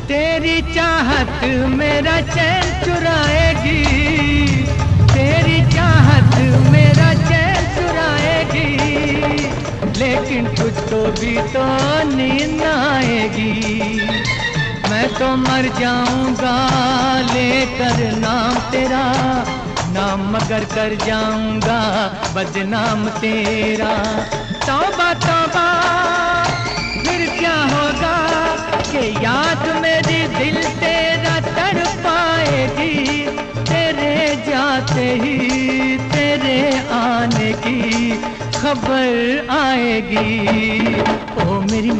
तेरी चाहत मेरा चैन चुराएगी, तेरी चाहत मेरा चैन चुराएगी, लेकिन तुझको भी तो नींद आएगी। मैं तो मर जाऊंगा लेकर नाम तेरा, नाम मगर कर जाऊंगा बदनाम तेरा। तौबा तौबा फिर क्या होगा कि याद मेरी दिल तेरा तड़पाएगी, तेरे जाते ही तेरे आने की खबर आएगी। ओ मेरी